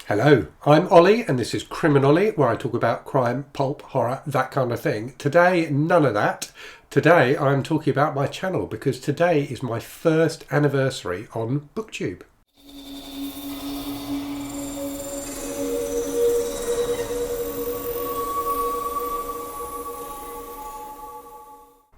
Hello, I'm Ollie and this is Criminolly, where I talk about crime, pulp, horror, that kind of thing. Today, none of that. Today I'm talking about my channel because today is my first anniversary on BookTube.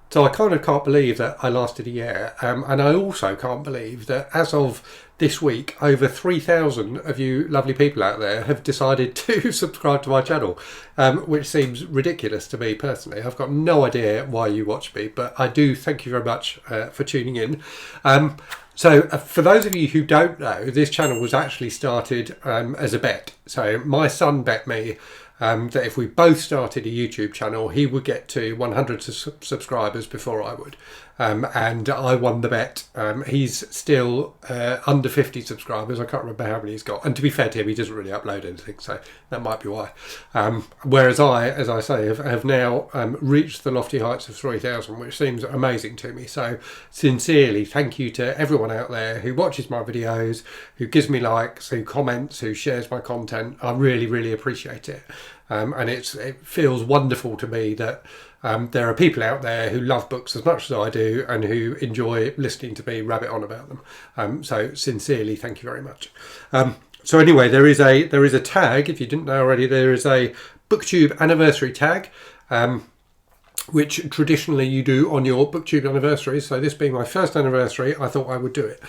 So I kind of can't believe that I lasted a year, and I also can't believe that as of this week, over 3,000 of you lovely people out there have decided to subscribe to my channel, which seems ridiculous to me personally. I've got no idea why you watch me, but I do thank you very much for tuning in. So for those of you who don't know, this channel was actually started as a bet. So my son bet me that if we both started a YouTube channel, he would get to 100 subscribers before I would. And I won the bet. He's still under 50 subscribers. I can't remember how many he's got. And to be fair to him, he doesn't really upload anything, so that might be why. Whereas I, as I say, have now reached the lofty heights of 3,000, which seems amazing to me. So sincerely, thank you to everyone out there who watches my videos, who gives me likes, who comments, who shares my content. I really, really appreciate it. And it feels wonderful to me that there are people out there who love books as much as I do and who enjoy listening to me rabbit on about them. So sincerely, thank you very much. So anyway, there is a tag. If you didn't know already, there is a BookTube anniversary tag, which traditionally you do on your BookTube anniversaries. So this being my first anniversary, I thought I would do it.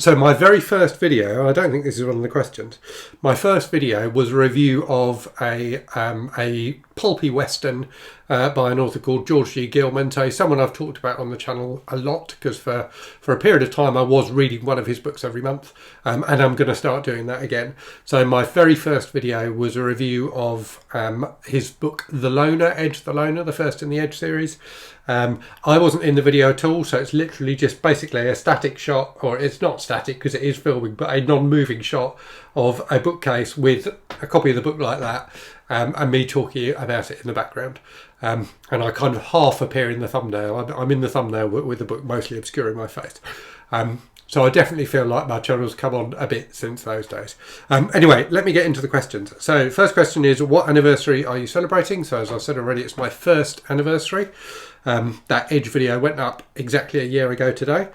So my very first video, I don't think this is one of the questions, my first video was a review of a pulpy western by an author called George G. Gilman, someone I've talked about on the channel a lot, because for a period of time I was reading one of his books every month, and I'm going to start doing that again. So my very first video was a review of his book The Loner, Edge the Loner, the first in the Edge series. I wasn't in the video at all, so it's literally just basically a static shot, or it's not static because it is filming, but a non-moving shot of a bookcase with a copy of the book like that, and me talking about it in the background. And I kind of half appear in the thumbnail. I'm in the thumbnail with the book mostly obscuring my face. So I definitely feel like my channel's come on a bit since those days. Anyway, let me get into the questions. So first question is, what anniversary are you celebrating? So as I said already, it's my first anniversary. That Edge video went up exactly a year ago today.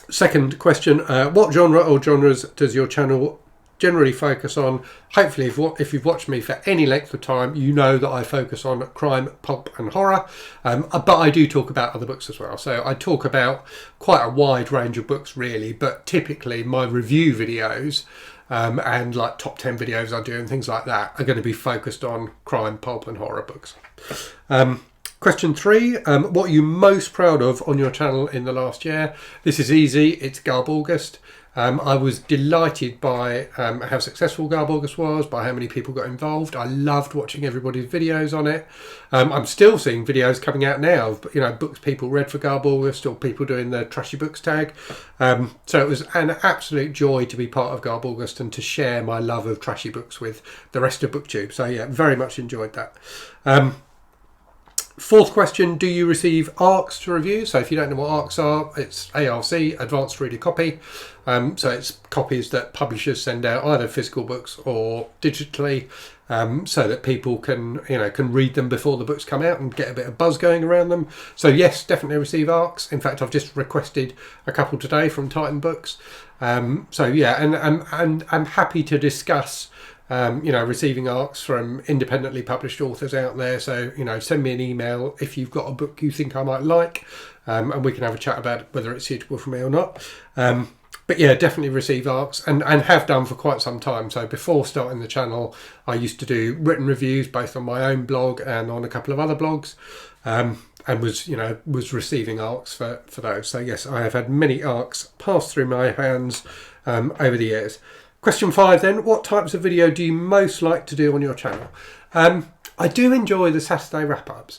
Second question, what genre or genres does your channel generally focus on? Hopefully if you've watched me for any length of time, you know that I focus on crime, pulp and horror, but I do talk about other books as well. So I talk about quite a wide range of books really, but typically my review videos and like top 10 videos I do and things like that are going to be focused on crime, pulp and horror books. Question 3, what are you most proud of on your channel in the last year? This is easy, it's Garb August. I was delighted by how successful Garb August was, by how many people got involved. I loved watching everybody's videos on it. I'm still seeing videos coming out now of, books people read for Garb August, or people doing the Trashy Books tag. So it was an absolute joy to be part of Garb August and to share my love of trashy books with the rest of BookTube. So yeah, very much enjoyed that. Fourth question, do you receive ARCs to review? So if you don't know what ARCs are, it's ARC, Advanced Reader Copy. So it's copies that publishers send out, either physical books or digitally, so that people can read them before the books come out and get a bit of buzz going around them. So yes, definitely receive ARCs. In fact, I've just requested a couple today from Titan Books. So yeah, and I'm happy to discuss receiving ARCs from independently published authors out there. So, send me an email if you've got a book you think I might like, and we can have a chat about whether it's suitable for me or not. But yeah, definitely receive ARCs and have done for quite some time. So before starting the channel, I used to do written reviews both on my own blog and on a couple of other blogs, and was receiving ARCs for those. So yes, I have had many ARCs pass through my hands over the years. Question 5 then, what types of video do you most like to do on your channel? I do enjoy the Saturday wrap-ups,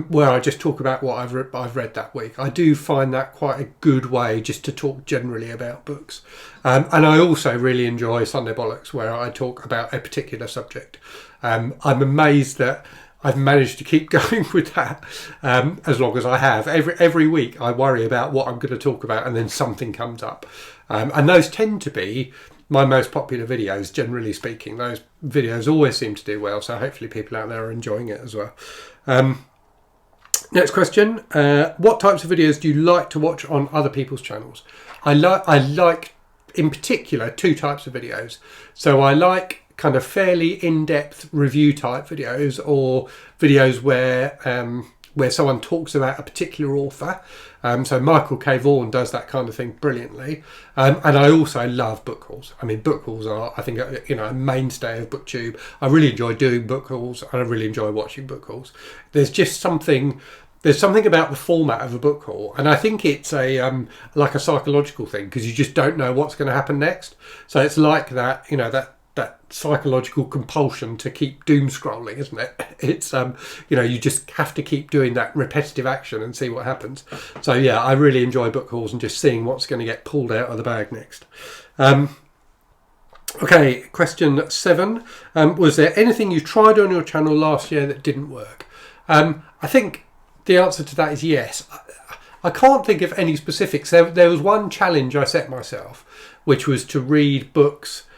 where I just talk about what I've read that week. I do find that quite a good way just to talk generally about books. And I also really enjoy Sunday Bollocks, where I talk about a particular subject. I'm amazed that I've managed to keep going with that as long as I have. Every week I worry about what I'm going to talk about and then something comes up. And those tend to be my most popular videos, generally speaking. Those videos always seem to do well, so hopefully people out there are enjoying it as well. Next question. What types of videos do you like to watch on other people's channels? I like in particular 2 types of videos. So I like kind of fairly in-depth review type videos, or videos where someone talks about a particular author. So Michael K. Vaughan does that kind of thing brilliantly. And I also love book hauls. I mean, book hauls are, I think, a mainstay of BookTube. I really enjoy doing book hauls, and I really enjoy watching book hauls. There's something about the format of a book haul, and I think it's like a psychological thing, because you just don't know what's going to happen next. So it's like that, that psychological compulsion to keep doom scrolling, isn't it? It's you just have to keep doing that repetitive action and see what happens. So yeah, I really enjoy book hauls and just seeing what's going to get pulled out of the bag next. Okay, question 7. Was there anything you tried on your channel last year that didn't work? I think the answer to that is yes. I can't think of any specifics. There was one challenge I set myself, which was to read books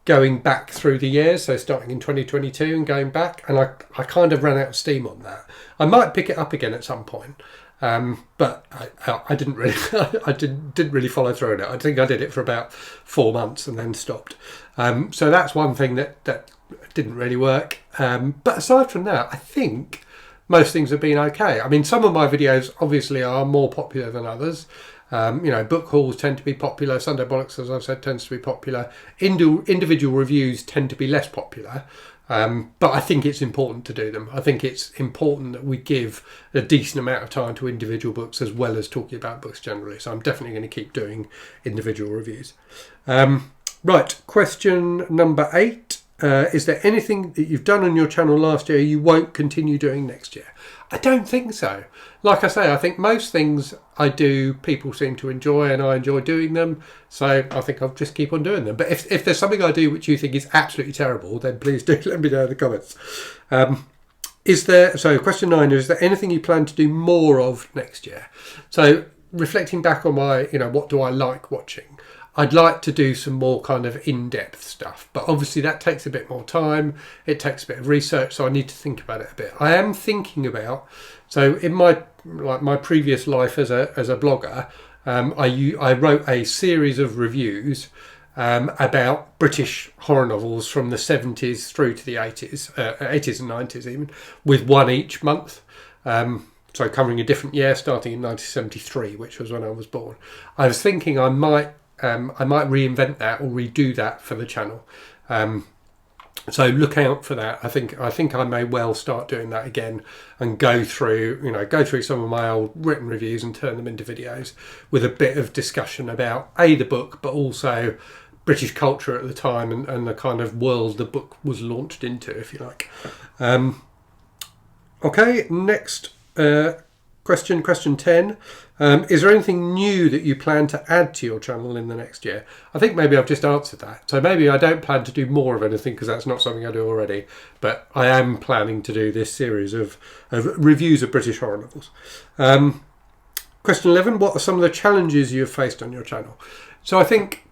going back through the years, so starting in 2022 and going back, and I kind of ran out of steam on that. I might pick it up again at some point, but I didn't really I didn't really follow through on it. I think I did it for about 4 months and then stopped. So that's one thing that didn't really work. But aside from that, I think most things have been okay. I mean, some of my videos obviously are more popular than others. Book hauls tend to be popular. Sunday Bollocks, as I've said, tends to be popular. Individual reviews tend to be less popular. But I think it's important to do them. I think it's important that we give a decent amount of time to individual books as well as talking about books generally. So I'm definitely going to keep doing individual reviews. Right, question number 8. Is there anything that you've done on your channel last year you won't continue doing next year? I don't think so. Like I say, I think most things I do, people seem to enjoy, and I enjoy doing them. So I think I'll just keep on doing them. But if there's something I do which you think is absolutely terrible, then please do let me know in the comments. Question 9, is there anything you plan to do more of next year? So reflecting back on my, what do I like watching? I'd like to do some more kind of in-depth stuff, but obviously that takes a bit more time. It takes a bit of research, so I need to think about it a bit. I am thinking about, so in my previous life as a blogger, I wrote a series of reviews about British horror novels from the 70s through to the 80s, 80s and 90s even, with one each month. So covering a different year, starting in 1973, which was when I was born. I was thinking I might reinvent that or redo that for the channel. So look out for that. I think I may well start doing that again and go through some of my old written reviews and turn them into videos with a bit of discussion about the book, but also British culture at the time and the kind of world the book was launched into, if you like. Okay, next question 10. Is there anything new that you plan to add to your channel in the next year? I think maybe I've just answered that. So maybe I don't plan to do more of anything because that's not something I do already. But I am planning to do this series of reviews of British horror novels. Question 11. What are some of the challenges you have faced on your channel? So I think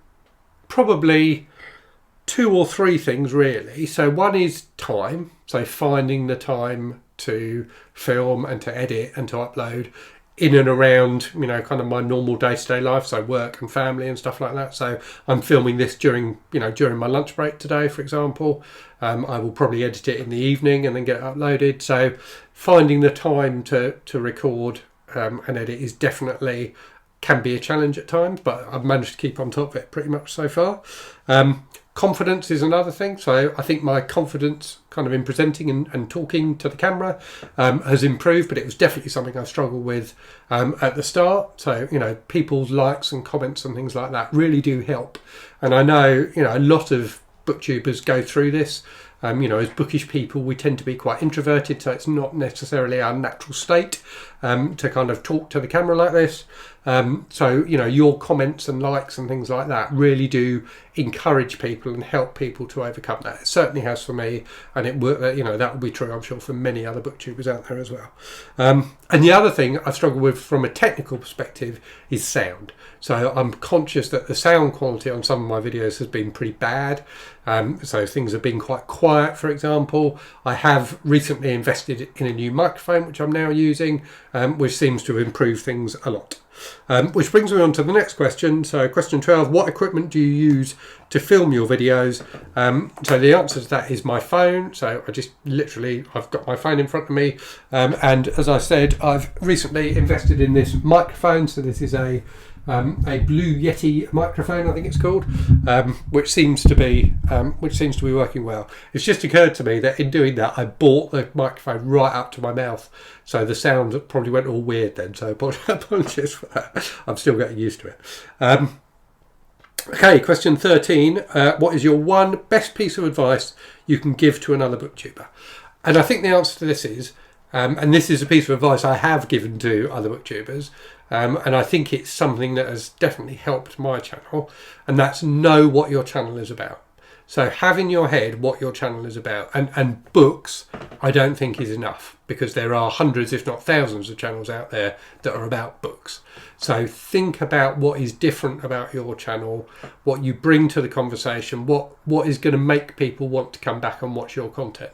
probably 2 or 3 things really. So one is time. So finding the time to film and to edit and to upload in and around, kind of my normal day-to-day life, so work and family and stuff like that. So I'm filming this during my lunch break today, for example. I will probably edit it in the evening and then get it uploaded. So finding the time to record and edit is definitely can be a challenge at times, but I've managed to keep on top of it pretty much so far. Confidence is another thing. So I think my confidence kind of in presenting and talking to the camera has improved, but it was definitely something I struggled with at the start. So, people's likes and comments and things like that really do help. And I know, a lot of booktubers go through this. As bookish people, we tend to be quite introverted, so it's not necessarily our natural state to kind of talk to the camera like this. So, you know, your comments and likes and things like that really do encourage people and help people to overcome that. It certainly has for me, and you know, that will be true, I'm sure, for many other booktubers out there as well. And the other thing I struggle with from a technical perspective is sound. So I'm conscious that the sound quality on some of my videos has been pretty bad. So things have been quite quiet, for example. I have recently invested in a new microphone, which I'm now using, which seems to improve things a lot. Which brings me on to the next question. So question 12, what equipment do you use to film your videos? So the answer to that is my phone. So I've got my phone in front of me. And as I said, I've recently invested in this microphone. So this is a Blue Yeti microphone, I think it's called, which seems to be working well. It's just occurred to me that in doing that, I brought the microphone right up to my mouth, so the sound probably went all weird then. So apologies for that. I'm still getting used to it. Okay, question 13. What is your one best piece of advice you can give to another booktuber? And I think the answer to this is, and this is a piece of advice I have given to other booktubers, and I think it's something that has definitely helped my channel, and that's know what your channel is about. So have in your head what your channel is about, and books I don't think is enough, because there are hundreds if not thousands of channels out there that are about books. So think about what is different about your channel, what you bring to the conversation, what is going to make people want to come back and watch your content.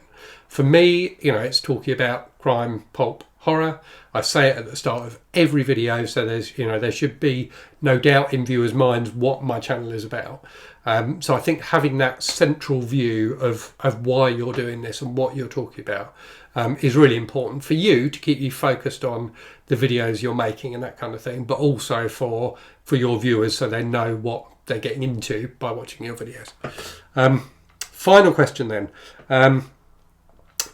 For me, you know, it's talking about crime, pulp, horror. I say it at the start of every video, so there should be no doubt in viewers' minds what my channel is about. So I think having that central view of why you're doing this and what you're talking about is really important for you, to keep you focused on the videos you're making and that kind of thing, but also for your viewers, so they know what they're getting into by watching your videos. Final question then.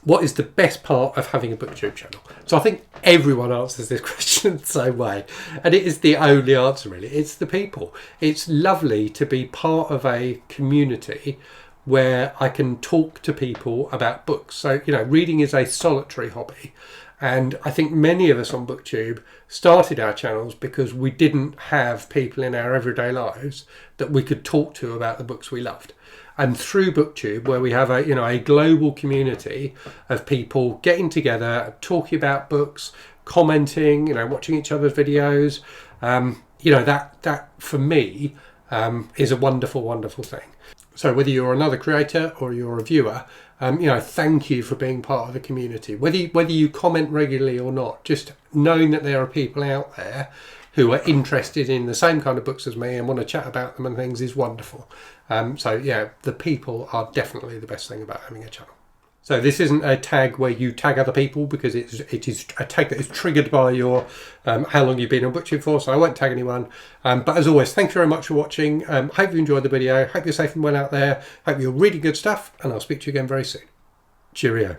What is the best part of having a BookTube channel? So I think everyone answers this question the same way, and it is the only answer really. It's the people. It's lovely to be part of a community where I can talk to people about books. So, you know, reading is a solitary hobby, and I think many of us on BookTube started our channels because we didn't have people in our everyday lives that we could talk to about the books we loved. And through BookTube, where we have a global community of people getting together, talking about books, commenting, watching each other's videos, that for me is a wonderful, wonderful thing. So whether you're another creator or you're a viewer, thank you for being part of the community. Whether you comment regularly or not, just knowing that there are people out there who are interested in the same kind of books as me and want to chat about them and things is wonderful. The people are definitely the best thing about having a channel. So this isn't a tag where you tag other people, because it is a tag that is triggered by your how long you've been on BookTube for, so I won't tag anyone. But as always, thank you very much for watching. Hope you enjoyed the video. Hope you're safe and well out there. Hope you're reading good stuff, and I'll speak to you again very soon. Cheerio.